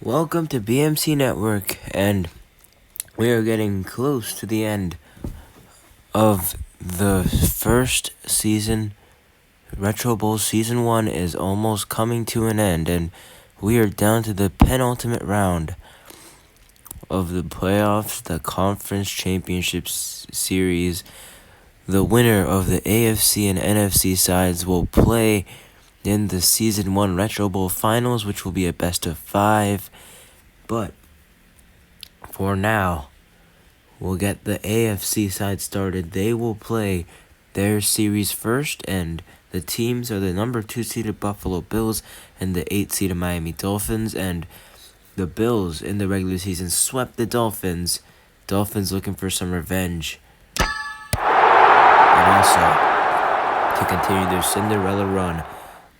Welcome to BMC Network, and we are getting close to the end of the first season. Retro Bowl Season 1 is almost coming to an end, and we are down to the penultimate round of the playoffs, the Conference Championships Series. The winner of the AFC and NFC sides will play in the Season 1 Retro Bowl Finals, which will be a best-of-5. But for now, we'll get the AFC side started. They will play their series first, and the teams are the number 2 seeded Buffalo Bills and the 8 seeded Miami Dolphins. And the Bills in the regular season swept the Dolphins. Dolphins looking for some revenge. And also to continue their Cinderella run.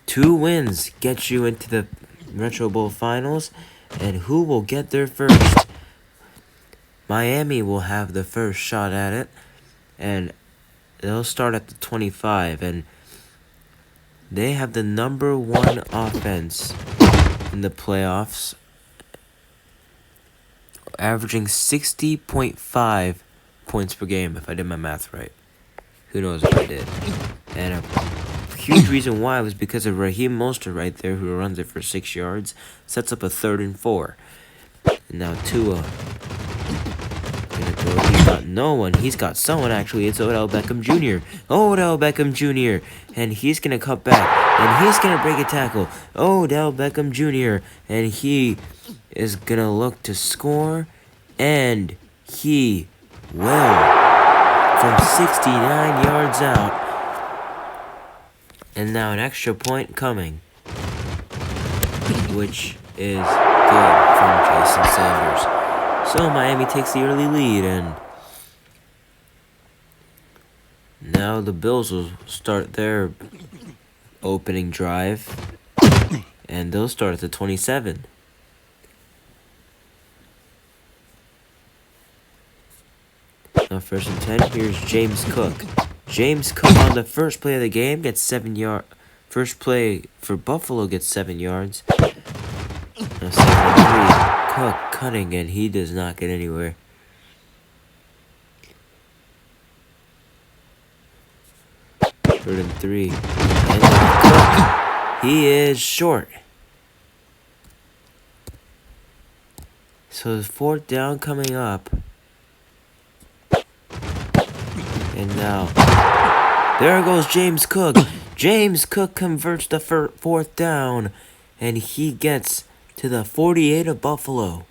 2 wins get you into the Retro Bowl Finals. And who will get there first? Miami will have the first shot at it, and they'll start at the 25, and they have the number 1 offense in the playoffs, averaging 60.5 points per game, if I did my math right. Who knows if I did. And a huge reason why was because of Raheem Mostert right there, who runs it for 6 yards, sets up a 3rd and 4. And now Tua. He's got no one. He's got someone, actually. It's Odell Beckham Jr. Odell Beckham Jr. And he's going to cut back. And he's going to break a tackle. Odell Beckham Jr. And he is going to look to score. And he will. From 69 yards out. And now an extra point coming. Which is good from Jason Sanders. So Miami takes the early lead, and now the Bills will start their opening drive, and they'll start at the 27. Now 1st and 10, here's James Cook. James Cook on the first play of the game gets 7 yards. First play for Buffalo gets 7 yards. Now 2nd and 3. Cook cutting, and he does not get anywhere. Third and 3. And Cook. He is short. So 4th down coming up. And now, there goes James Cook. James Cook converts the 4th down, and he gets to the 48 of Buffalo.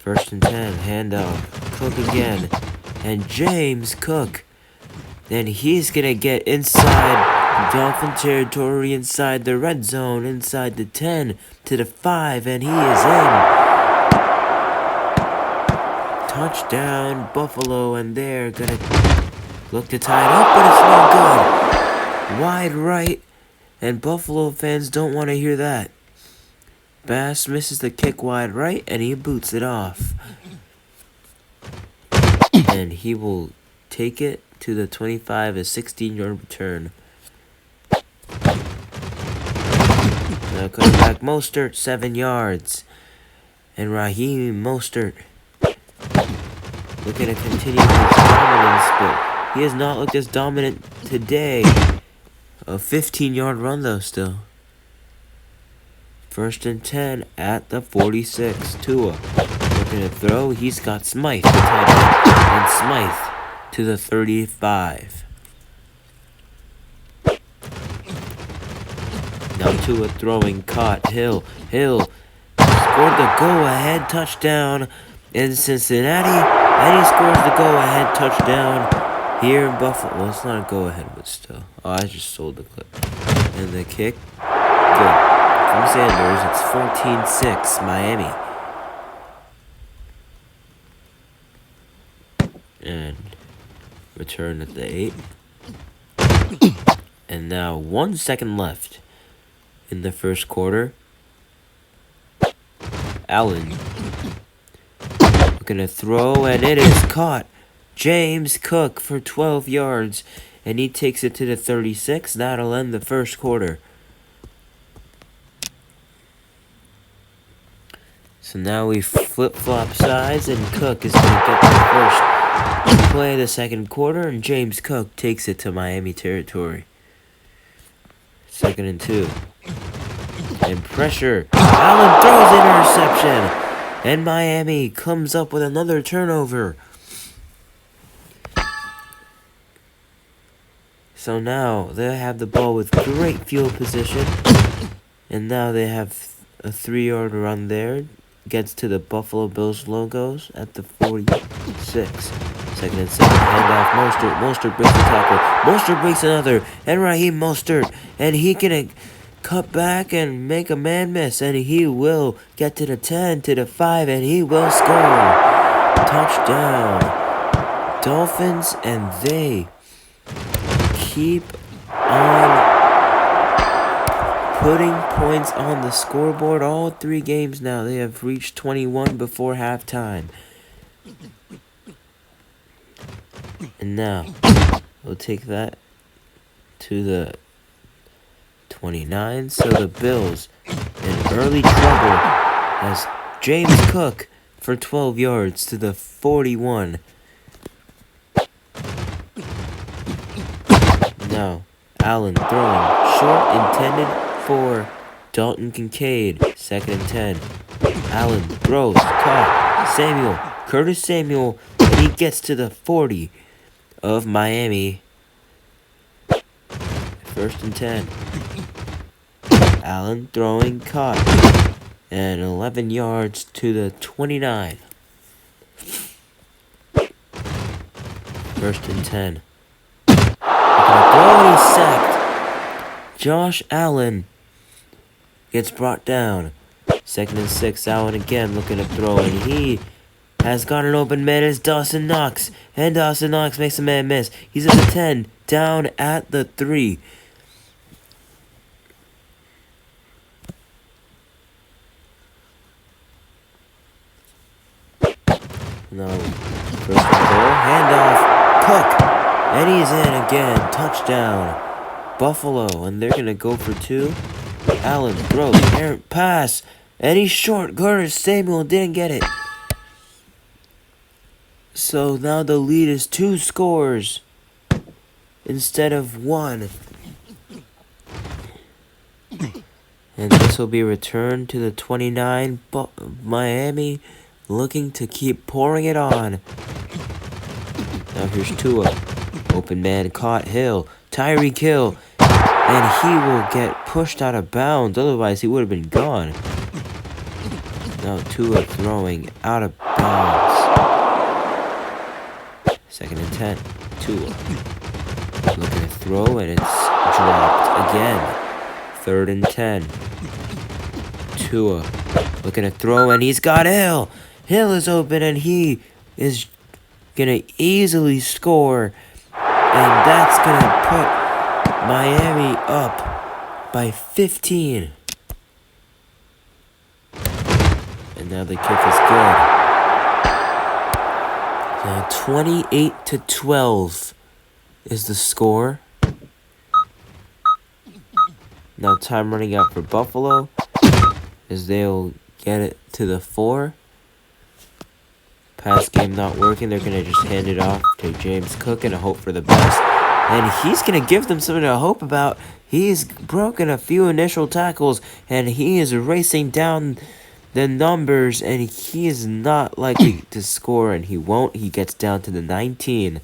1st and 10, handoff. Cook again. And James Cook. And he's going to get inside Dolphin territory, inside the red zone, inside the 10 to the 5, and he is in. Touchdown, Buffalo, and they're going to look to tie it up, but it's no good. Wide right, and Buffalo fans don't want to hear that. Bass misses the kick wide right, and he boots it off. And he will take it to the 25, a 16-yard return. Now comes back Mostert, 7 yards. And Raheem Mostert looking to continue his dominance, but he has not looked as dominant today. A 15-yard run, though, still. 1st and 10 at the 46. Tua looking to throw. He's got Smythe, the tight end, and Smythe to the 35. Now Tua throwing, caught. Hill scored the go-ahead touchdown in Cincinnati, and he scores the go-ahead touchdown here in Buffalo. Well, it's not a go-ahead, but still. Oh, I just sold the clip. And the kick, good. From Sanders, it's 14-6, Miami. And return at the 8. And now 1 second left in the first quarter. Allen looking to throw, and it is caught. James Cook for 12 yards, and he takes it to the 36. That'll end the first quarter. So now we flip-flop sides, and Cook is going to get the first play of the second quarter, and James Cook takes it to Miami territory. 2nd and 2. And pressure. Allen throws interception. And Miami comes up with another turnover. So now they have the ball with great field position. And now they have a 3-yard run there. Gets to the Buffalo Bills logos at the 46. 2nd and 7. Handoff. Mostert. Mostert breaks the tackle. Mostert breaks another. And Raheem Mostert. And he can cut back and make a man miss. And he will get to the 10, to the 5. And he will score. Touchdown. Dolphins, and they keep on putting points on the scoreboard. All 3 games now, they have reached 21 before halftime. And now, we'll take that to the 29. So the Bills in early trouble as James Cook for 12 yards to the 41. Now, Allen throwing short, intended for Dalton Kincaid. 2nd and 10. Allen throws, caught. Samuel, Curtis Samuel, and he gets to the 40 of Miami. 1st and 10. Allen throwing, caught. And 11 yards to the 29. 1st and 10. Throw, he's sacked. Josh Allen gets brought down. 2nd and 6. Allen again looking to throw, and he has got an open man. It's Dawson Knox, and Dawson Knox makes a man miss. He's at the 10, down at the 3. No, 1st and goal. Handoff. Cook. And he's in again. Touchdown. Buffalo. And they're going to go for 2. Allen throws. Errant pass. And he's short. Curtis Samuel didn't get it. So now the lead is 2 scores instead of 1. And this will be returned to the 29. Miami looking to keep pouring it on. Now here's Tua. Open man caught. Hill. Tyreek Hill. And he will get pushed out of bounds. Otherwise, he would have been gone. Now Tua throwing out of bounds. 2nd and 10. Tua. Looking to throw, and it's dropped again. 3rd and 10. Tua. Looking to throw, and he's got Hill. Hill is open, and he is going to easily score. And that's going to put Miami up by 15. And now the kick is good. Now 28-12 is the score. Now time running out for Buffalo as they'll get it to the 4. Pass game not working. They're going to just hand it off to James Cook and hope for the best. And he's going to give them something to hope about. He's broken a few initial tackles, and he is racing down the numbers, and he is not likely to score, and he won't. He gets down to the 19.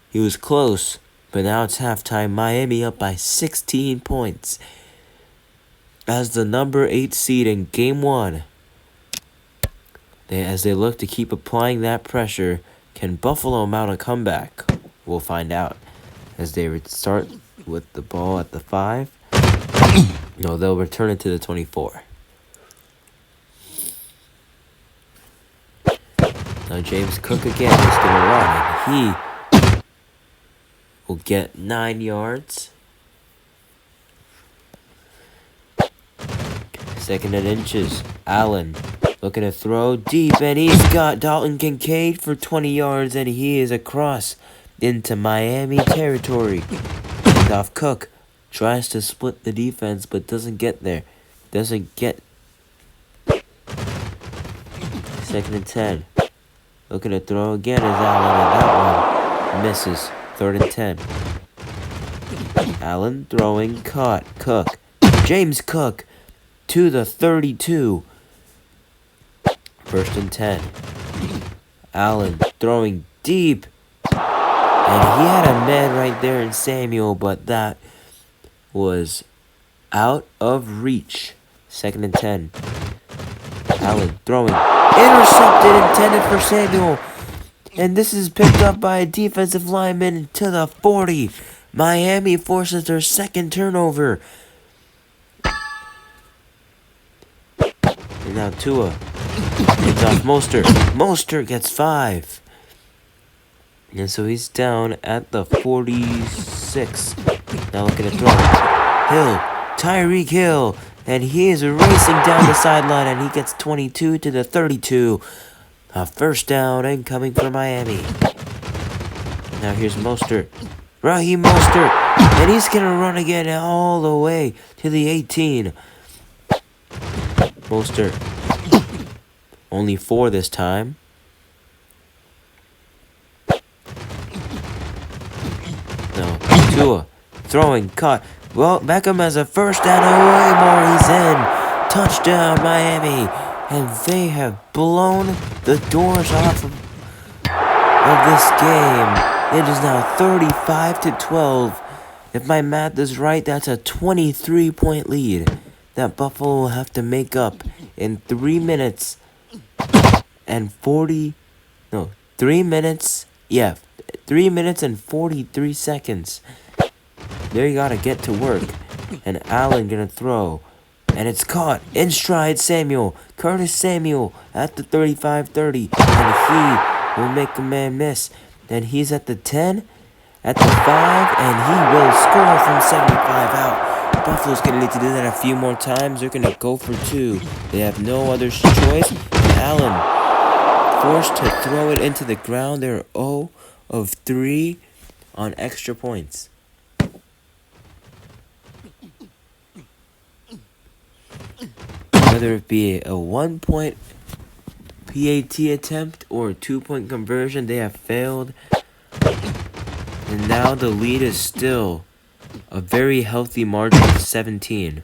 He was close, but now it's halftime. Miami up by 16 points as the number 8 seed in Game 1. As they look to keep applying that pressure, can Buffalo mount a comeback? We'll find out as they start with the ball at the 5. No, they'll return it to the 24. Now James Cook again is going to run, and he will get 9 yards. 2nd and inches. Allen looking to throw deep, and he's got Dalton Kincaid for 20 yards, and he is across into Miami territory. And off Cook tries to split the defense, but doesn't get there. Doesn't get Second and 10. Looking to throw again is Allen, and that one misses. Third and 10. Allen throwing, caught. Cook. James Cook to the 32. First and 10. Allen throwing deep. And he had a man right there in Samuel, but that was out of reach. Second and 10. Allen throwing. Intercepted, intended for Samuel. And this is picked up by a defensive lineman to the 40. Miami forces their second turnover. And now Tua gets off Mostert. Mostert gets 5. And so he's down at the 46. Now looking to throw. Hill. Tyreek Hill. And he is racing down the sideline, and he gets 22 to the 32. A first down incoming for Miami. Now here's Mostert. Raheem Mostert. And he's going to run again all the way to the 18. Mostert. Only 4 this time. No. Tua. Throwing. Caught. Well, Beckham has a first down and way more. He's in. Touchdown, Miami. And they have blown the doors off of this game. It is now 35-12. If my math is right, that's a 23-point lead that Buffalo will have to make up in 3 minutes and 3 minutes. Yeah, 3 minutes and 43 seconds. They gotta get to work. And Allen gonna throw. And it's caught in stride Samuel. Curtis Samuel at the 35-30. And he will make a man miss. Then he's at the 10, at the 5, and he will score from 75 out. Buffalo's gonna need to do that a few more times. They're gonna go for 2. They have no other choice. Allen forced to throw it into the ground. They're 0 of 3 on extra points. Whether it be a 1-point PAT attempt or a 2-point conversion, they have failed. And now the lead is still a very healthy margin of 17.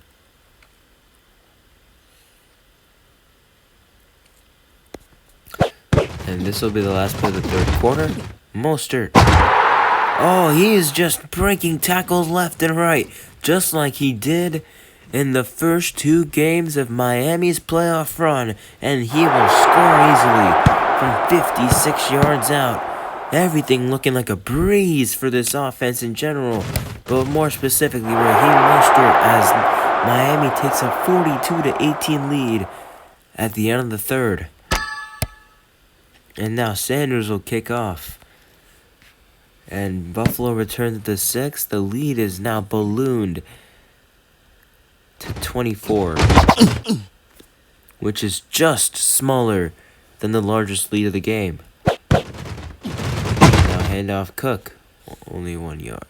And this will be the last play of the third quarter. Mostert. Oh, he is just breaking tackles left and right, just like he did in the first 2 games of Miami's playoff run, and he will score easily from 56 yards out. Everything looking like a breeze for this offense in general, but more specifically Raheem Mostert as Miami takes a 42-18 lead at the end of the third. And now Sanders will kick off. And Buffalo returns at the 6. The lead is now ballooned to 24, which is just smaller than the largest lead of the game. Now hand off Cook, only 1 yard.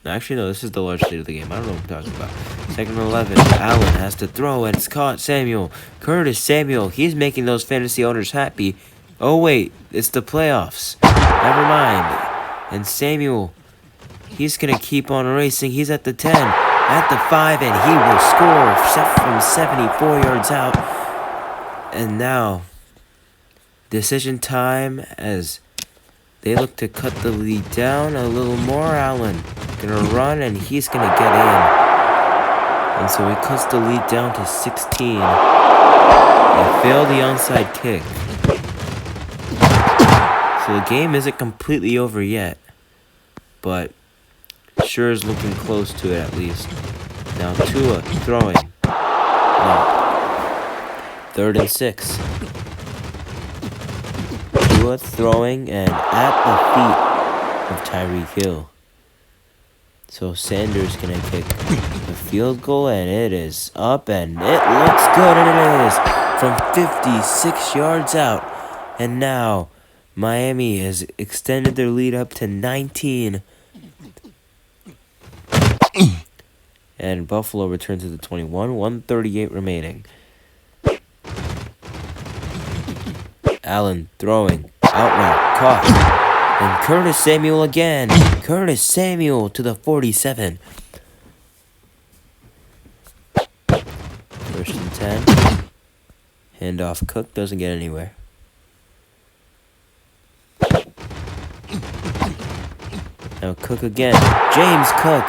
Actually, no, this is the largest lead of the game. I don't know what I'm talking about. Second and 11, Allen has to throw, and it's caught. Samuel, Curtis Samuel, he's making those fantasy owners happy. Oh wait, it's the playoffs. Never mind. And Samuel, he's going to keep on racing. He's at the 10, at the 5, and he will score from 74 yards out. And now, decision time as they look to cut the lead down a little more. Allen going to run, and he's going to get in. And so he cuts the lead down to 16. They fail the onside kick. So the game isn't completely over yet, but sure is looking close to it at least. Now Tua throwing. Now, 3rd and 6. Tua throwing and at the feet of Tyreek Hill. So Sanders gonna kick the field goal, and it is up, and it looks good, and it is from 56 yards out. And now Miami has extended their lead up to 19. And Buffalo returns to the 21, 1:38 remaining. Allen throwing. Out route. Caught. And Curtis Samuel again. Curtis Samuel to the 47. First and 10. Handoff. Cook doesn't get anywhere. Now Cook again. James Cook.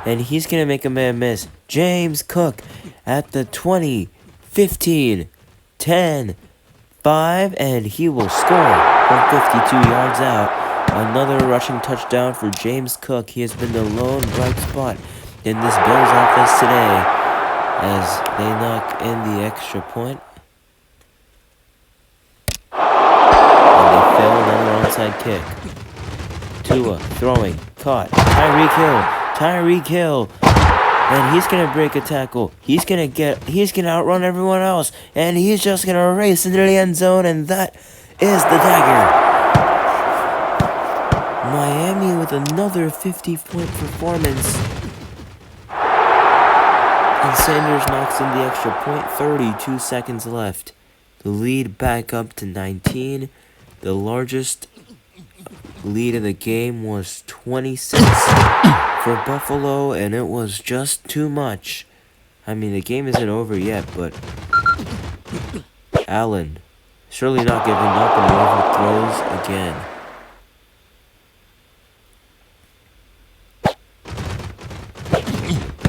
And he's going to make a man miss. James Cook at the 20, 15, 10, 5, and he will score from 52 yards out. Another rushing touchdown for James Cook. He has been the lone bright spot in this Bills offense today as they knock in the extra point. And they fail another onside kick. Tua throwing, caught. Tyreek Hill. And he's gonna break a tackle. He's gonna outrun everyone else. And he's just gonna race into the end zone, and that is the dagger. Miami with another 50-point performance. And Sanders knocks in the extra point, 32 seconds left. The lead back up to 19. The largest lead of the game was 26 for Buffalo, and it was just too much. I mean, the game isn't over yet, but Allen surely not giving up, and he overthrows again.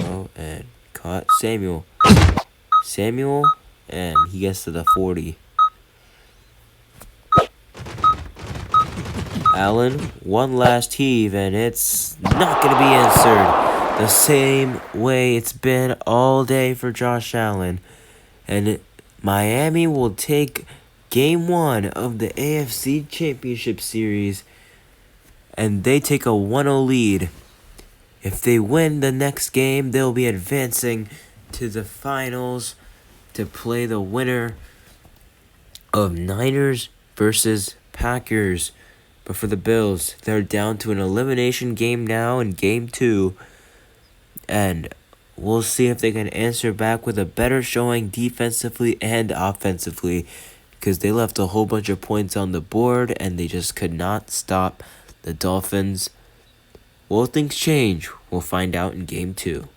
Oh, and caught Samuel, and he gets to the 40. Allen, one last heave, and it's not going to be answered the same way it's been all day for Josh Allen. And Miami will take Game 1 of the AFC Championship Series, and they take a 1-0 lead. If they win the next game, they'll be advancing to the finals to play the winner of Niners versus Packers. But for the Bills, they're down to an elimination game now in Game 2. And we'll see if they can answer back with a better showing defensively and offensively, because they left a whole bunch of points on the board and they just could not stop the Dolphins. Will things change? We'll find out in Game 2.